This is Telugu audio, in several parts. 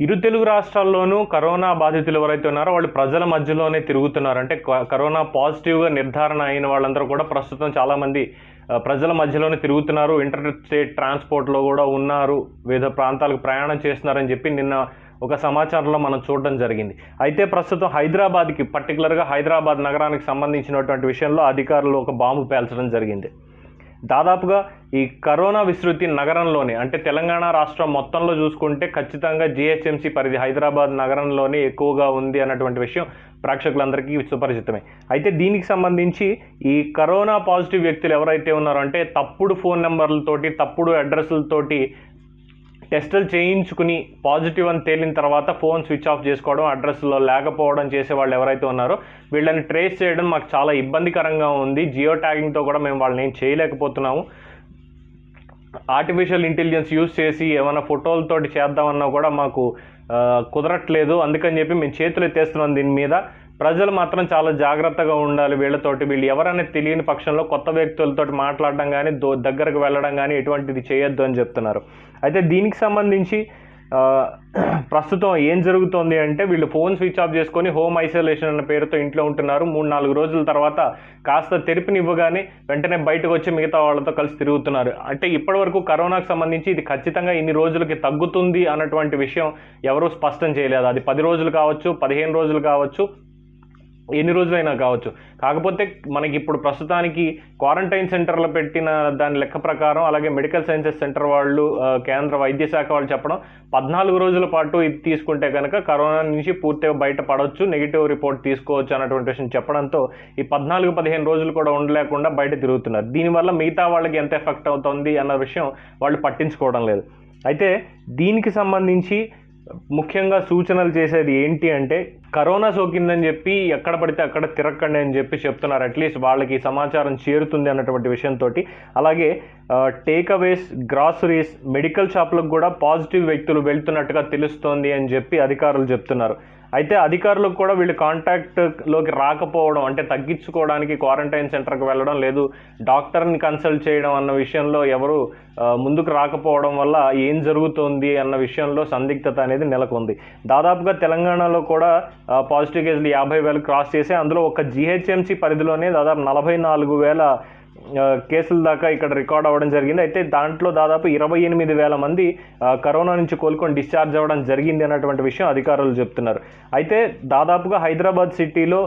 ఇరు తెలుగు రాష్ట్రాల్లోనూ కరోనా బాధితులు ఎవరైతే ఉన్నారో వాళ్ళు ప్రజల మధ్యలోనే తిరుగుతున్నారు. అంటే కరోనా పాజిటివ్గా నిర్ధారణ అయిన వాళ్ళందరూ కూడా ప్రస్తుతం చాలామంది ప్రజల మధ్యలోనే తిరుగుతున్నారు. ఇంటర్ స్టేట్ ట్రాన్స్పోర్ట్లో కూడా ఉన్నారు, వివిధ ప్రాంతాలకు ప్రయాణం చేస్తున్నారని చెప్పి నిన్న ఒక సమాచారంలో మనం చూడడం జరిగింది. అయితే ప్రస్తుతం హైదరాబాద్కి, పర్టికులర్గా హైదరాబాద్ నగరానికి సంబంధించినటువంటి విషయంలో అధికారులు ఒక బాంబు పేల్చడం జరిగింది. దాదాపుగా ఈ కరోనా విస్తృతి నగరంలోనే, అంటే తెలంగాణ రాష్ట్రం మొత్తంలో చూసుకుంటే ఖచ్చితంగా జిహెచ్ఎంసీ పరిధి హైదరాబాద్ నగరంలోనే ఎక్కువగా ఉంది అన్నటువంటి విషయం ప్రేక్షకులందరికీ సుపరిచితమే. అయితే దీనికి సంబంధించి ఈ కరోనా పాజిటివ్ వ్యక్తులు ఎవరైతే ఉన్నారో, అంటే తప్పుడు ఫోన్ నెంబర్లతోటి, తప్పుడు అడ్రస్లతోటి టెస్టులు చేయించుకుని పాజిటివ్ అని తేలిన తర్వాత ఫోన్ స్విచ్ ఆఫ్ చేసుకోవడం, అడ్రస్లో లేకపోవడం చేసే వాళ్ళు ఎవరైతే ఉన్నారో వీళ్ళని ట్రేస్ చేయడం మాకు చాలా ఇబ్బందికరంగా ఉంది. జియో ట్యాగింగ్తో కూడా మేము వాళ్ళని ఏం చేయలేకపోతున్నాము. ఆర్టిఫిషియల్ ఇంటెలిజెన్స్ యూజ్ చేసి ఏమైనా ఫోటోలతోటి చేద్దామన్నా కూడా మాకు కుదరట్లేదు. అందుకని చెప్పి మేము చేతులు ఎత్తేస్తున్నాం దీని మీద. ప్రజలు మాత్రం చాలా జాగ్రత్తగా ఉండాలి. వీళ్ళతోటి, వీళ్ళు ఎవరనేది తెలియని పక్షంలో కొత్త వ్యక్తులతో మాట్లాడడం కానీ, దగ్గరకు వెళ్ళడం కానీ ఎటువంటిది చేయొద్దు అని చెప్తున్నారు. అయితే దీనికి సంబంధించి ప్రస్తుతం ఏం జరుగుతోంది అంటే, వీళ్ళు ఫోన్ స్విచ్ ఆఫ్ చేసుకొని హోమ్ ఐసోలేషన్ అన్న పేరుతో ఇంట్లో ఉంటున్నారు. 3-4 రోజుల తర్వాత కాస్త తెరిపినివ్వగానే వెంటనే బయటకు వచ్చి మిగతా వాళ్ళతో కలిసి తిరుగుతున్నారు. అంటే ఇప్పటివరకు కరోనాకు సంబంధించి ఇది ఖచ్చితంగా ఇన్ని రోజులకి తగ్గుతుంది అన్నటువంటి విషయం ఎవరూ స్పష్టం చేయలేదు. అది 10 రోజులు కావచ్చు, 15 రోజులు కావచ్చు, ఎన్ని రోజులైనా కావచ్చు. కాకపోతే మనకి ఇప్పుడు ప్రస్తుతానికి క్వారంటైన్ సెంటర్లో పెట్టిన దాని లెక్క ప్రకారం, అలాగే మెడికల్ సైన్సెస్ సెంటర్ వాళ్ళు, కేంద్ర వైద్య శాఖ వాళ్ళు చెప్పడం 14 రోజుల పాటు ఇది తీసుకుంటే కనుక కరోనా నుంచి పూర్తిగా బయటపడవచ్చు, నెగిటివ్ రిపోర్ట్ తీసుకోవచ్చు అన్నటువంటి విషయం చెప్పడంతో ఈ 14-15 రోజులు కూడా ఉండలేకుండా బయట తిరుగుతున్నారు. దీనివల్ల మిగతా వాళ్ళకి ఎంత ఎఫెక్ట్ అవుతుంది అన్న విషయం వాళ్ళు పట్టించుకోవడం లేదు. అయితే దీనికి సంబంధించి ముఖ్యంగా సూచనలు చేసేది ఏంటి అంటే, కరోనా సోకిందని చెప్పి ఎక్కడ పడితే అక్కడ తిరగకండి అని చెప్పి చెప్తున్నారు. అట్లీస్ట్ వాళ్ళకి సమాచారం చేరుతుంది అన్నటువంటి విషయంతో. అలాగే టేక్అవేస్, గ్రాసరీస్, మెడికల్ షాపులకు కూడా పాజిటివ్ వ్యక్తులు వెళ్తున్నట్టుగా తెలుస్తోంది అని చెప్పి అధికారులు చెప్తున్నారు. అయితే అధికారులకు కూడా వీళ్ళు కాంటాక్ట్లోకి రాకపోవడం, అంటే తగ్గించుకోవడానికి క్వారంటైన్ సెంటర్కి వెళ్ళడం లేదు, డాక్టర్ని కన్సల్ట్ చేయడం అన్న విషయంలో ఎవరు ముందుకు రాకపోవడం వల్ల ఏం జరుగుతోంది అన్న విషయంలో సందిగ్ధత అనేది నెలకొంది. దాదాపుగా తెలంగాణలో కూడా పాజిటివ్ కేసులు 50,000 క్రాస్ చేసి, అందులో ఒక జిహెచ్ఎంసీ పరిధిలోనే దాదాపు 44,000 కేసుల దాకా ఇక్కడ రికార్డ్ అవ్వడం జరిగింది. అయితే దాంట్లో దాదాపు 28,000 మంది కరోనా నుంచి కోలుకొని డిశ్చార్జ్ అవ్వడం జరిగింది అన్నటువంటి విషయం అధికారులు చెప్తున్నారు. అయితే దాదాపుగా హైదరాబాద్ సిటీలో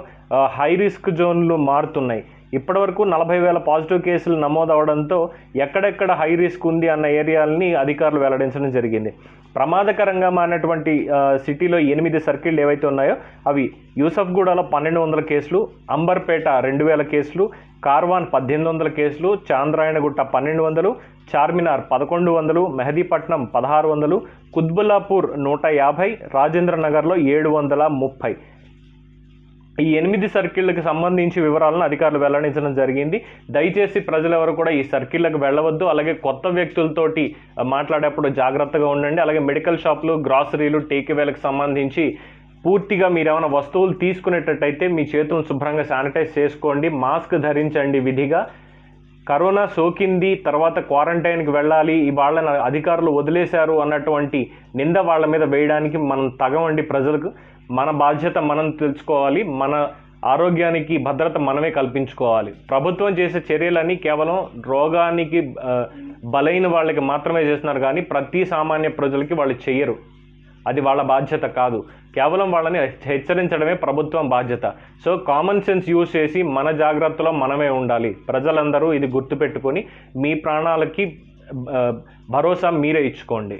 హై రిస్క్ జోన్లు మారుతున్నాయి. ఇప్పటివరకు 40,000 పాజిటివ్ కేసులు నమోదవడంతో ఎక్కడెక్కడ హై రిస్క్ ఉంది అన్న ఏరియాలని అధికారులు వెల్లడించడం జరిగింది. ప్రమాదకరంగా మారినటువంటి సిటీలో 8 సర్కిళ్ళు ఏవైతే ఉన్నాయో అవి యూసఫ్గూడలో 1,200 కేసులు, అంబర్పేట 2,000 కేసులు, కార్వాన్ 1,800 కేసులు, చాంద్రాయణగుట్ట 1,200, చార్మినార్ 1,100, మెహదీపట్నం 1,600, కుత్బుల్లాపూర్ 150, రాజేంద్ర నగర్లో 730. ఈ 8 సర్కిళ్ళకి సంబంధించి వివరాలను అధికారులు వెల్లడించడం జరిగింది. దయచేసి ప్రజలు ఎవరు కూడా ఈ సర్కిళ్ళకు వెళ్ళవద్దు. అలాగే కొత్త వ్యక్తులతోటి మాట్లాడేప్పుడు జాగ్రత్తగా ఉండండి. అలాగే మెడికల్ షాపులు, గ్రాసరీలు, టేక్అవేలకు సంబంధించి పూర్తిగా మీరు ఏమైనా వస్తువులు తీసుకునేటట్టయితే మీ చేతులను శుభ్రంగా శానిటైజ్ చేసుకోండి, మాస్క్ ధరించండి విధిగా. కరోనా సోకింది, తర్వాత క్వారంటైన్కి వెళ్ళాలి, ఈ వాళ్ళని అధికారులు వదిలేశారు అన్నటువంటి నింద వాళ్ళ మీద వేయడానికి మనం తగవండి. ప్రజలకు మన బాధ్యత మనం తెలుసుకోవాలి, మన ఆరోగ్యానికి భద్రత మనమే కల్పించుకోవాలి. ప్రభుత్వం చేసే చర్యలని కేవలం రోగానికి బలైన వాళ్ళకి మాత్రమే చేస్తున్నారు, కానీ ప్రతి సామాన్య ప్రజలకి వాళ్ళు చెయ్యరు. అది వాళ్ళ బాధ్యత కాదు. కేవలం వాళ్ళని హెచ్చరించడమే ప్రభుత్వం బాధ్యత. సో కామన్ సెన్స్ యూజ్ చేసి మన జాగ్రత్తలో మనమే ఉండాలి. ప్రజలందరూ ఇది గుర్తుపెట్టుకొని మీ ప్రాణాలకి భరోసా మీరే ఇచ్చుకోండి.